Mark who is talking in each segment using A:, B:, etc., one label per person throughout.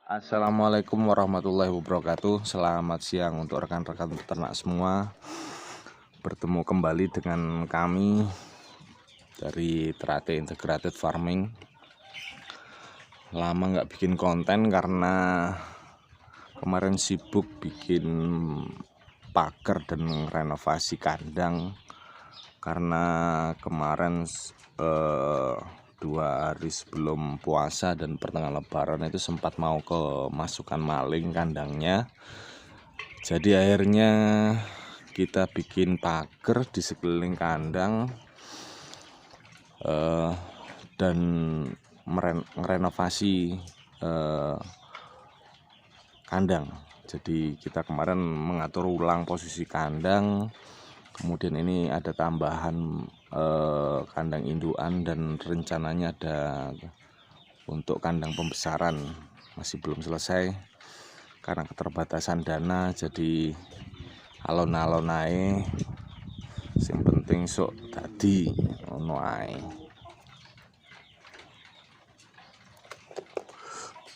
A: Assalamualaikum warahmatullahi wabarakatuh. Selamat siang untuk rekan-rekan peternak semua. Bertemu kembali dengan kami dari Trate Integrated Farming. Lama nggak bikin konten karena kemarin sibuk bikin pagar dan renovasi kandang. Karena kemarin 2 hari sebelum puasa dan pertengahan lebaran itu sempat mau kemasukan maling kandangnya. Jadi akhirnya kita bikin pagar di sekeliling kandang dan merenovasi kandang. Jadi kita kemarin mengatur ulang posisi kandang. Kemudian ini ada tambahan kandang indukan dan rencananya ada untuk kandang pembesaran, masih belum selesai karena keterbatasan dana. Jadi alon-alon ae, sing penting sok dadi ngono ae.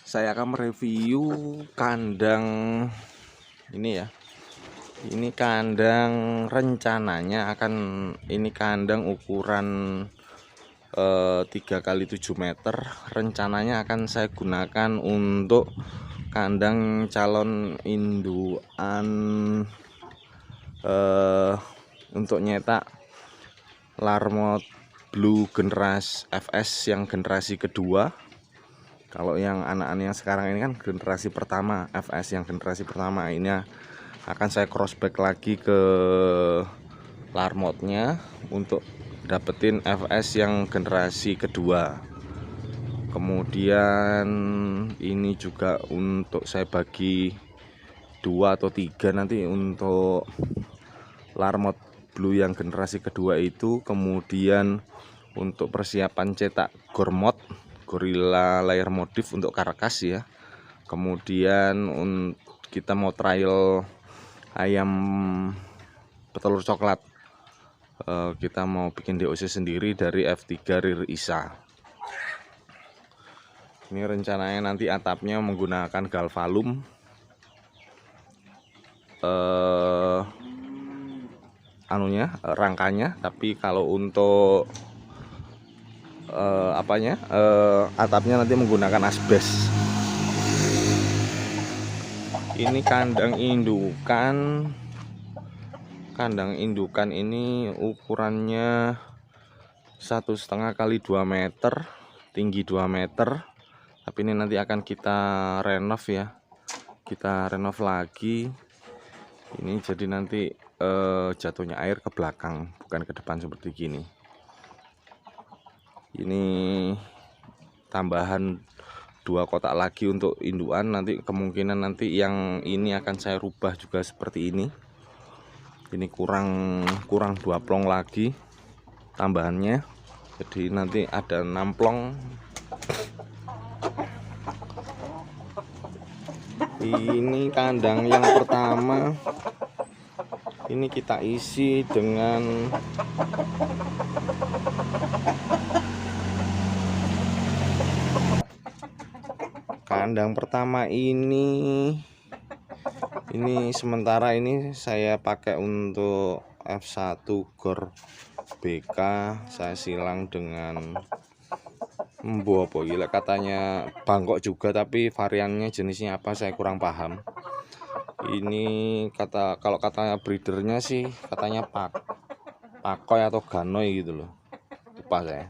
A: Saya akan mereview kandang ini ya. Ini kandang rencananya ini kandang ukuran 3x7 meter. Rencananya akan saya gunakan untuk kandang calon indukan untuk nyetak Larmot Blue generasi FS yang generasi kedua. Kalau yang anak-anak yang sekarang ini kan generasi pertama, FS yang generasi pertama. Ini akan saya crossback lagi ke Larmotnya untuk dapetin FS yang generasi kedua. Kemudian ini juga untuk saya bagi 2 atau 3 nanti untuk Larmot Blue yang generasi kedua itu. Kemudian untuk persiapan cetak Gorilla layer modif untuk karkas ya. Kemudian kita mau trial ayam petelur coklat. Kita mau bikin DOC sendiri dari F3 Rear Isa. Ini rencananya nanti atapnya menggunakan galvalum, rangkanya. Tapi kalau untuk atapnya nanti menggunakan asbes. Ini kandang indukan ini ukurannya 1,5 kali 2 meter, tinggi 2 meter. Tapi ini nanti akan kita renov ya, kita renov lagi. Ini jadi nanti jatuhnya air ke belakang, bukan ke depan seperti gini. Ini tambahan 2 kotak lagi untuk indukan. Nanti kemungkinan nanti yang ini akan saya rubah juga seperti ini. Ini kurang 2 plong lagi tambahannya. Jadi nanti ada 6 plong. Ini kandang yang pertama. Ini kita isi dengan kandang pertama ini sementara ini saya pakai untuk F1 Gor BK. Saya silang dengan Mbopo, gila katanya bangkok juga, tapi variannya jenisnya apa saya kurang paham. Ini kalau katanya breedernya sih katanya Pakoy atau Ganoy gitu loh, lupa saya.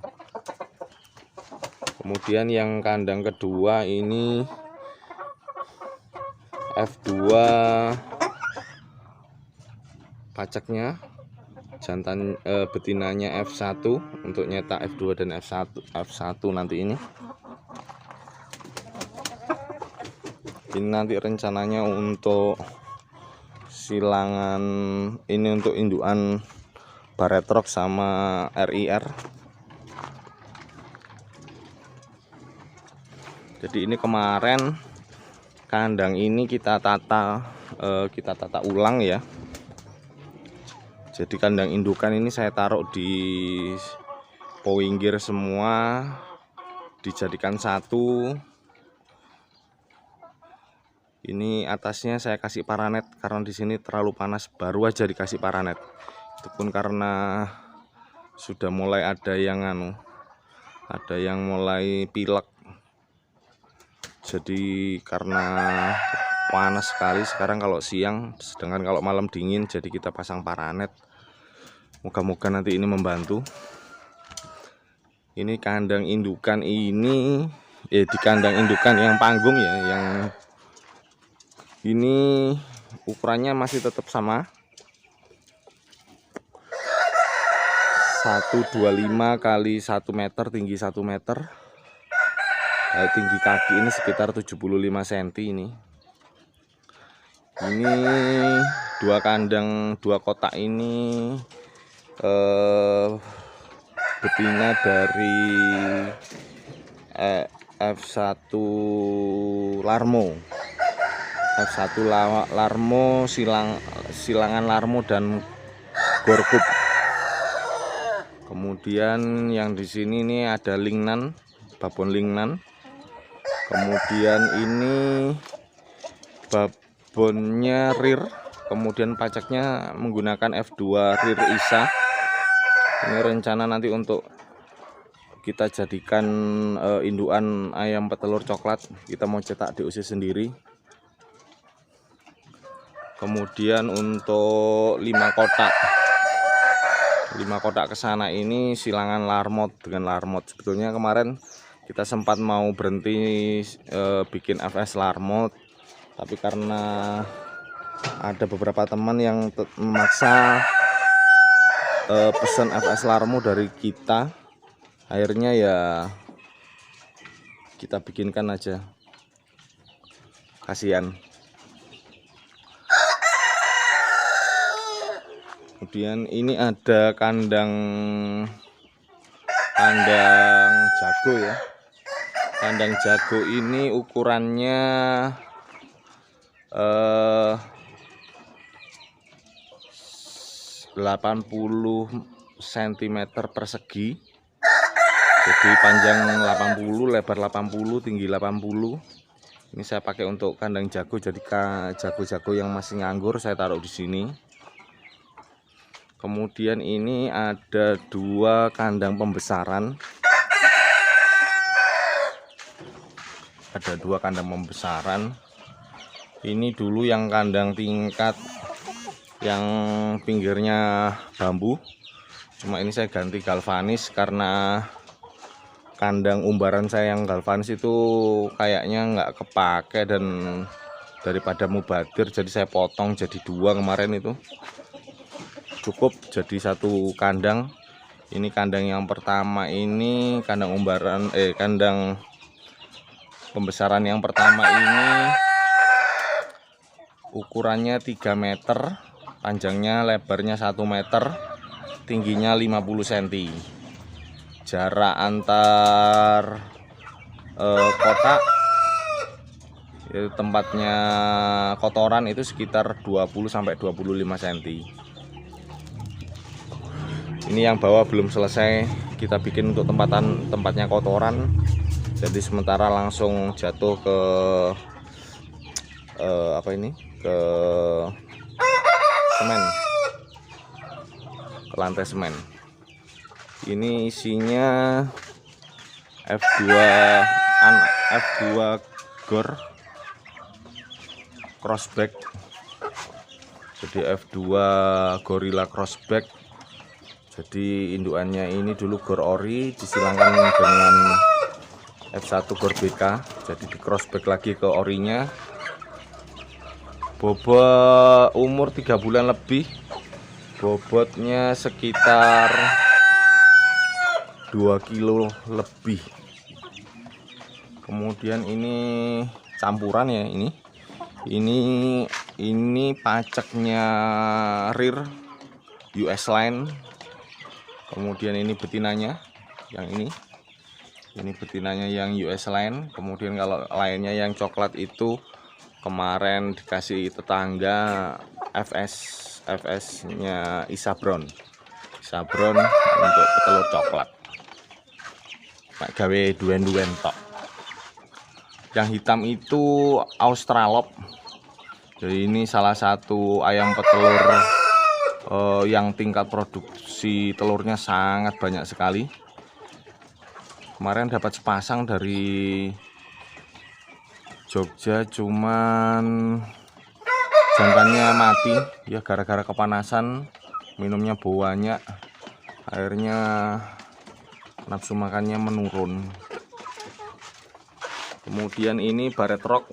A: Kemudian yang kandang kedua ini F2 pacaknya, jantan betinanya F1 untuk nyetak F2 dan F1 nanti ini. Ini nanti rencananya untuk silangan ini untuk indukan Baretrox sama RIR. Jadi ini kemarin kandang ini kita tata ulang ya. Jadi kandang indukan ini saya taruh di pinggir semua, dijadikan satu. Ini atasnya saya kasih paranet karena di sini terlalu panas, baru aja dikasih paranet. Itu pun karena sudah mulai ada yang mulai pilek. Jadi karena panas sekali sekarang kalau siang, sedangkan kalau malam dingin, jadi kita pasang paranet. Moga-moga nanti ini membantu. Ini kandang indukan ini, di kandang indukan yang panggung ya, yang ini ukurannya masih tetap sama 125 kali 1 meter, tinggi 1 meter. Tinggi kaki ini sekitar 75 cm ini. Ini dua kandang, dua kotak ini betina dari F1 Larmo. F1 Larmo, silangan Larmo dan Gorkup. Kemudian yang di sini ini ada Lingnan, babon Lingnan. Kemudian ini babonnya Rear. Kemudian pacaknya menggunakan F2 Rear Isa. Ini rencana nanti untuk kita jadikan indukan ayam petelur coklat. Kita mau cetak DOC sendiri. Kemudian untuk 5 kotak ke sana ini silangan Larmot dengan Larmot. Sebetulnya kemarin kita sempat mau berhenti bikin FS Larmot, tapi karena ada beberapa teman yang memaksa pesan FS Larmo dari kita, akhirnya ya kita bikinkan aja, kasihan. Kemudian ini ada kandang jago ya. Kandang jago ini ukurannya 80 cm persegi. Jadi panjang 80, lebar 80, tinggi 80. Ini saya pakai untuk kandang jago, jadi jago-jago yang masih nganggur saya taruh di sini. Kemudian ini ada 2 kandang pembesaran. Ada 2 kandang pembesaran. Ini dulu yang kandang tingkat yang pinggirnya bambu. Cuma ini saya ganti galvanis karena kandang umbaran saya yang galvanis itu kayaknya nggak kepake dan daripada mubadir, jadi saya potong jadi 2 kemarin itu. Cukup jadi 1 kandang. Ini kandang yang pertama, ini kandang umbaran kandang pembesaran yang pertama ini ukurannya 3 meter, panjangnya lebarnya 1 meter, tingginya 50 cm. Jarak antar kotak tempatnya kotoran itu sekitar 20-25 cm. Ini yang bawah belum selesai kita bikin untuk tempatnya kotoran, jadi sementara langsung jatuh ke ke semen, ke lantai semen. Ini isinya F2 Gor crossback. Jadi F2 Gorilla crossback. Jadi indukannya ini dulu Gor ori disilangkan dengan F1 Gor BK, jadi di crossback lagi ke orinya. Bobot umur 3 bulan lebih, bobotnya sekitar 2 kilo lebih. Kemudian ini campuran ya, ini pacaknya Rear US line. Kemudian ini betinanya yang ini betinanya yang US line. Kemudian kalau lainnya yang coklat itu kemarin dikasih tetangga FS nya Isa Brown untuk petelur coklat. Pak gawe duen tok. Yang hitam itu Australorp. Jadi ini salah satu ayam petelur yang tingkat produksi telurnya sangat banyak sekali. Kemarin dapat sepasang dari Jogja, cuman jantannya mati ya gara-gara kepanasan, minumnya banyak, akhirnya nafsu makannya menurun. Kemudian ini Barred Rock.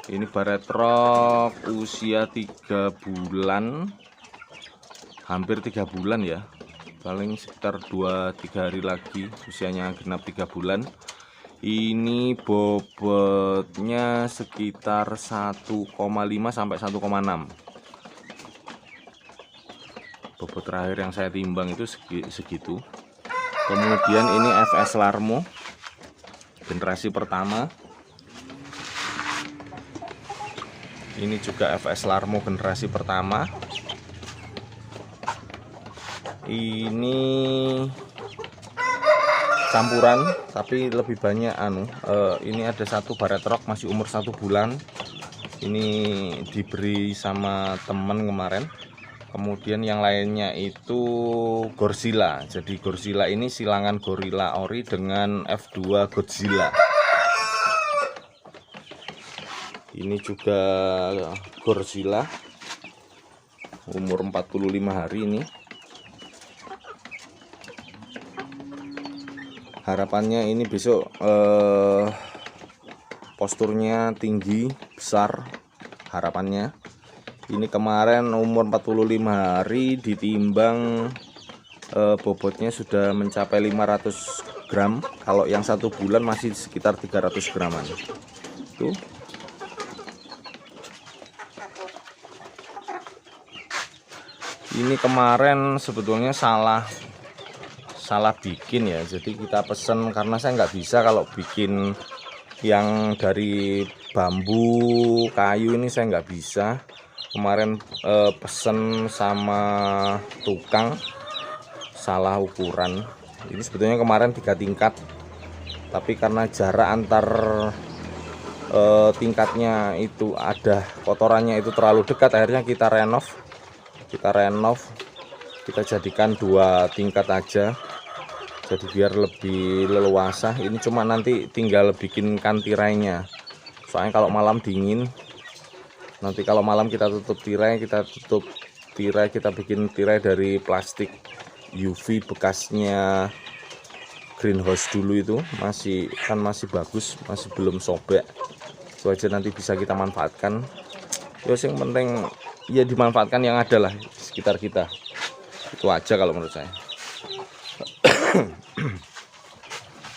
A: Ini Barred Rock usia 3 bulan, hampir 3 bulan ya, paling sekitar 2-3 hari lagi usianya genap 3 bulan. Ini bobotnya sekitar 1,5 sampai 1,6. Bobot terakhir yang saya timbang itu segitu. Kemudian ini FS Larmo generasi pertama. Ini juga FS Larmo generasi pertama. Ini campuran tapi lebih banyak ini ada satu Barred Rock masih umur 1 bulan. Ini diberi sama teman kemarin. Kemudian yang lainnya itu Godzilla. Jadi Godzilla ini silangan Gorilla Ori dengan F2 Godzilla. Ini juga Godzilla, umur 45 hari ini. Harapannya ini besok posturnya tinggi, besar harapannya. Ini kemarin umur 45 hari ditimbang, bobotnya sudah mencapai 500 gram. Kalau yang 1 bulan masih sekitar 300 graman. Tuh. Ini kemarin sebetulnya salah bikin ya. Jadi kita pesen karena saya nggak bisa kalau bikin yang dari bambu kayu ini, saya nggak bisa. Kemarin pesen sama tukang salah ukuran. Ini sebetulnya kemarin 3 tingkat, tapi karena jarak antar tingkatnya itu ada kotorannya itu terlalu dekat, akhirnya kita renov, kita jadikan 2 tingkat aja, jadi biar lebih leluasa. Ini cuma nanti tinggal bikinkan tirainya, soalnya kalau malam dingin, nanti kalau malam kita tutup tirai, kita bikin tirai dari plastik UV bekasnya greenhouse dulu, itu masih bagus, masih belum sobek. Itu aja nanti bisa kita manfaatkan. Terus yang penting ya dimanfaatkan yang ada lah sekitar kita. Itu aja kalau menurut saya.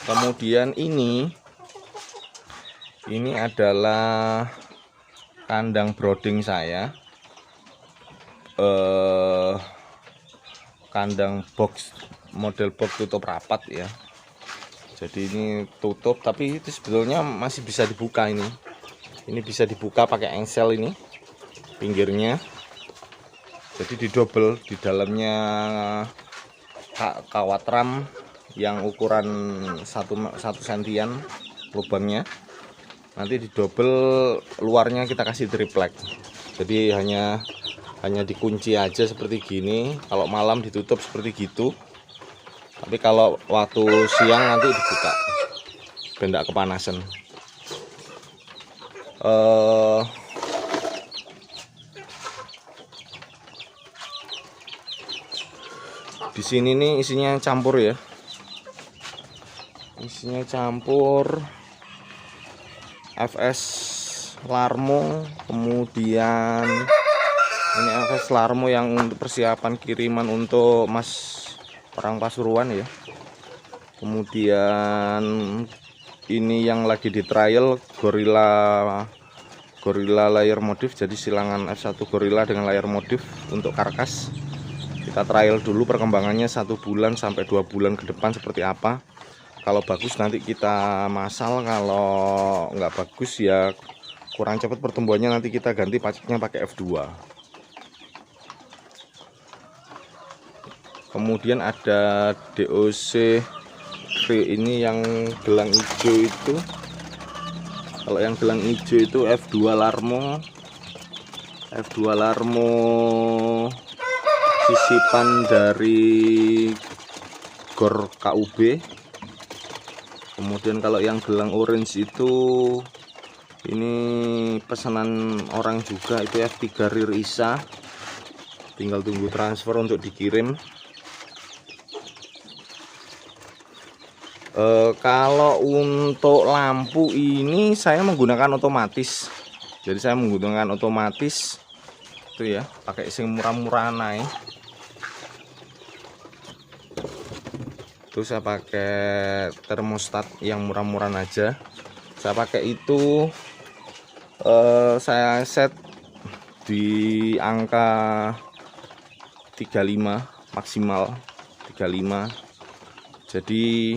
A: Kemudian ini adalah kandang brooding saya. Kandang box, model box tutup rapat ya. Jadi ini tutup, tapi itu sebetulnya masih bisa dibuka ini. Ini bisa dibuka pakai engsel ini pinggirnya. Jadi didobel, di dalamnya kawat ram yang ukuran 1 sentian lubangnya. Nanti didobel, luarnya kita kasih triplek. Jadi hanya dikunci aja seperti gini. Kalau malam ditutup seperti gitu. Tapi kalau waktu siang nanti dibuka, biar kepanasan. Di sini nih isinya campur ya. Isinya campur FS Larmo, kemudian ini FS Larmo yang untuk persiapan kiriman untuk Mas orang Pasuruan ya. Kemudian ini yang lagi di trial Gorilla layar modif, jadi silangan F1 Gorilla dengan layar modif untuk karkas. Kita trial dulu perkembangannya 1 bulan sampai 2 bulan ke depan seperti apa. Kalau bagus nanti kita masal, kalau nggak bagus ya kurang cepat pertumbuhannya, nanti kita ganti paceknya pakai F2. Kemudian ada DOC ini yang gelang hijau itu, kalau yang gelang hijau itu F2 Larmo sisipan dari Gor KUB. Kemudian kalau yang gelang orange itu ini pesanan orang juga, itu F3 Rear Isa, tinggal tunggu transfer untuk dikirim. Kalau untuk lampu ini saya menggunakan otomatis, jadi saya menggunakan otomatis itu ya, pakai sing murah-murahan naik. Itu saya pakai termostat yang murah-murahan aja, saya pakai itu. Saya set di angka 35 maksimal 35, jadi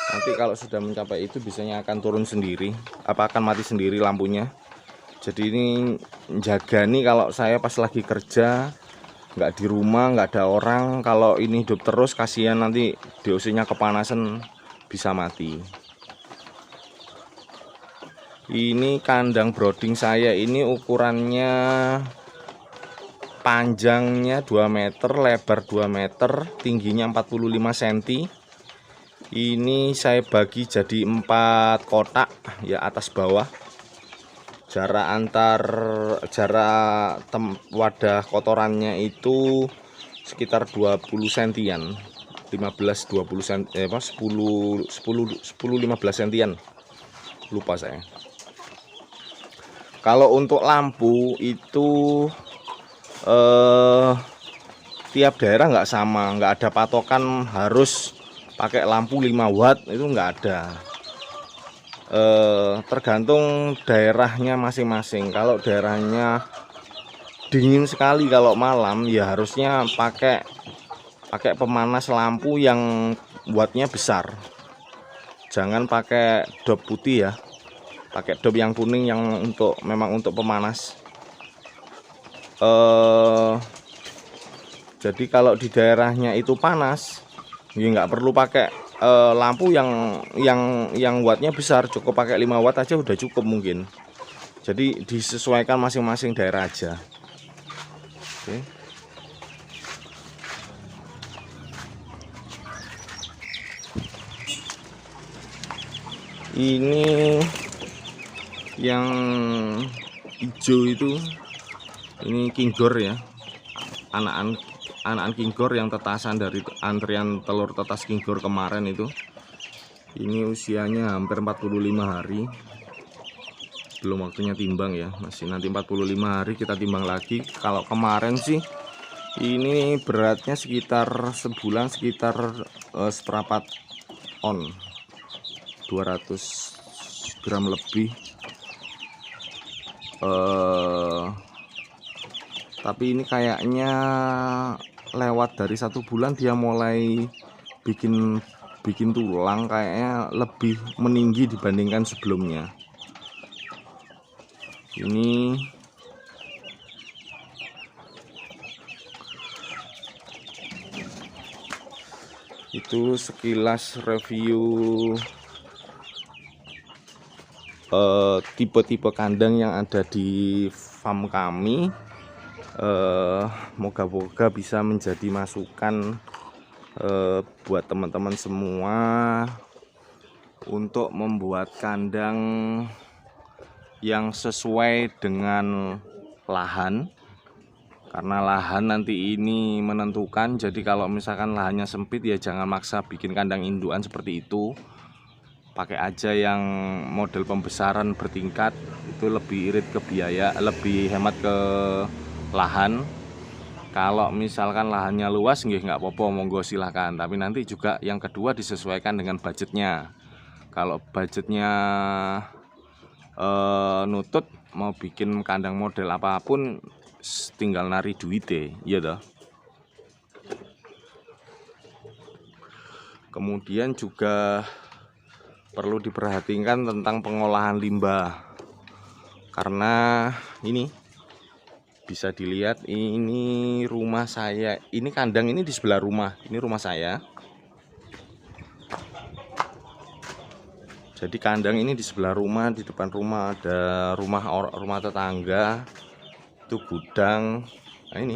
A: nanti kalau sudah mencapai itu biasanya akan turun sendiri, akan mati sendiri lampunya. Jadi ini jaga nih, kalau saya pas lagi kerja nggak di rumah, nggak ada orang, kalau ini hidup terus kasihan, nanti DOC-nya kepanasan bisa mati. Ini kandang brooding saya ini ukurannya panjangnya 2 meter, lebar 2 meter, tingginya 45 cm. Ini saya bagi jadi 4 kotak ya, atas bawah. Jarak wadah kotorannya itu sekitar 20 cm-an, 15 cm, 10 15 cm-an, lupa saya. Kalau untuk lampu itu tiap daerah nggak sama, nggak ada patokan harus pakai lampu 5 watt, itu nggak ada. Tergantung daerahnya masing-masing. Kalau daerahnya dingin sekali kalau malam ya harusnya pakai pemanas lampu yang wattnya besar. Jangan pakai dop putih ya, pakai dop yang kuning yang memang untuk pemanas. Jadi kalau di daerahnya itu panas, ya nggak perlu pakai lampu yang wattnya besar, cukup pakai 5 watt aja udah cukup mungkin. Jadi disesuaikan masing-masing daerah aja. Oke. Ini yang hijau itu, ini kinggor ya, anakan kinggor yang tetasan dari antrian telur tetas kinggor kemarin itu. Ini usianya hampir 45 hari, belum waktunya timbang ya, masih nanti 45 hari kita timbang lagi. Kalau kemarin sih ini beratnya sekitar sebulan sekitar seperempat on, 200 gram lebih. Tapi ini kayaknya lewat dari 1 bulan dia mulai bikin tulang, kayaknya lebih meninggi dibandingkan sebelumnya. Ini itu sekilas review tipe-tipe kandang yang ada di farm kami. Moga-moga bisa menjadi masukan buat teman-teman semua untuk membuat kandang yang sesuai dengan lahan, karena lahan nanti ini menentukan. Jadi kalau misalkan lahannya sempit ya jangan maksa bikin kandang indukan seperti itu, pakai aja yang model pembesaran bertingkat, itu lebih irit ke biaya, lebih hemat ke lahan. Kalau misalkan lahannya luas nggak apa-apa, monggo silahkan, tapi nanti juga yang kedua disesuaikan dengan budgetnya. Kalau budgetnya nutut mau bikin kandang model apapun, tinggal nari duit deh, iya dah. Kemudian juga perlu diperhatikan tentang pengolahan limbah, karena ini bisa dilihat, ini rumah saya, ini kandang ini di sebelah rumah, ini rumah saya. Jadi kandang ini di sebelah rumah, di depan rumah ada rumah tetangga, itu gudang. Nah ini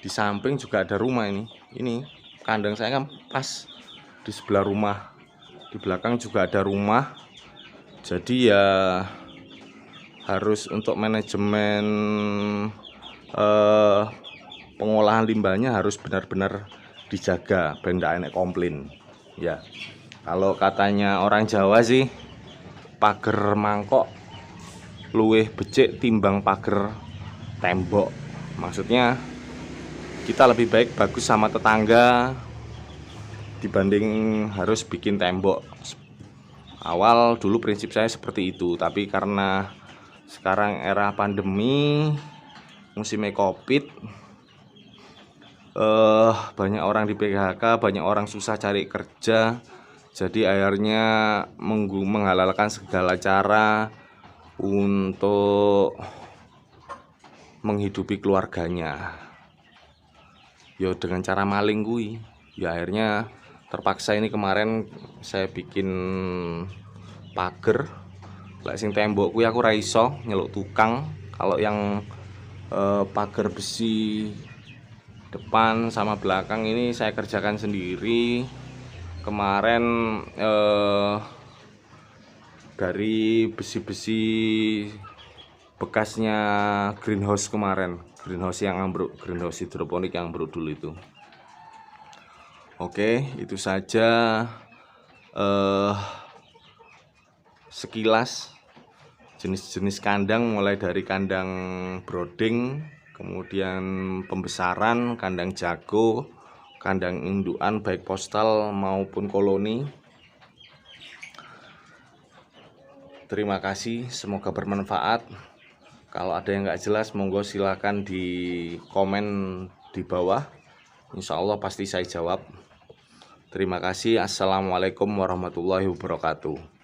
A: di samping juga ada rumah ini. Ini kandang saya kan pas di sebelah rumah. Di belakang juga ada rumah. Jadi ya harus untuk manajemen pengolahan limbahnya harus benar-benar dijaga, benda enek komplain. Ya. Kalau katanya orang Jawa sih, pager mangkok luwih becik timbang pager tembok. Maksudnya kita lebih baik bagus sama tetangga dibanding harus bikin tembok. Awal dulu prinsip saya seperti itu, tapi karena sekarang era pandemi, musimnya Covid, banyak orang di PHK, banyak orang susah cari kerja. Jadi akhirnya menghalalkan segala cara untuk menghidupi keluarganya. Yo dengan cara maling kui. Ya akhirnya terpaksa ini kemarin saya bikin pager. Lek sing tembok kui aku ra iso nyeluk tukang. Kalau yang pager besi depan sama belakang ini saya kerjakan sendiri. Kemarin dari besi-besi bekasnya greenhouse kemarin, greenhouse yang ambruk, greenhouse hidroponik yang ambruk dulu itu. Oke, itu saja sekilas jenis-jenis kandang, mulai dari kandang brooding, kemudian pembesaran, kandang jago, kandang indukan baik postal maupun koloni. Terima kasih, semoga bermanfaat. Kalau ada yang nggak jelas, monggo silakan di komen di bawah. Insya Allah pasti saya jawab. Terima kasih. Assalamualaikum warahmatullahi wabarakatuh.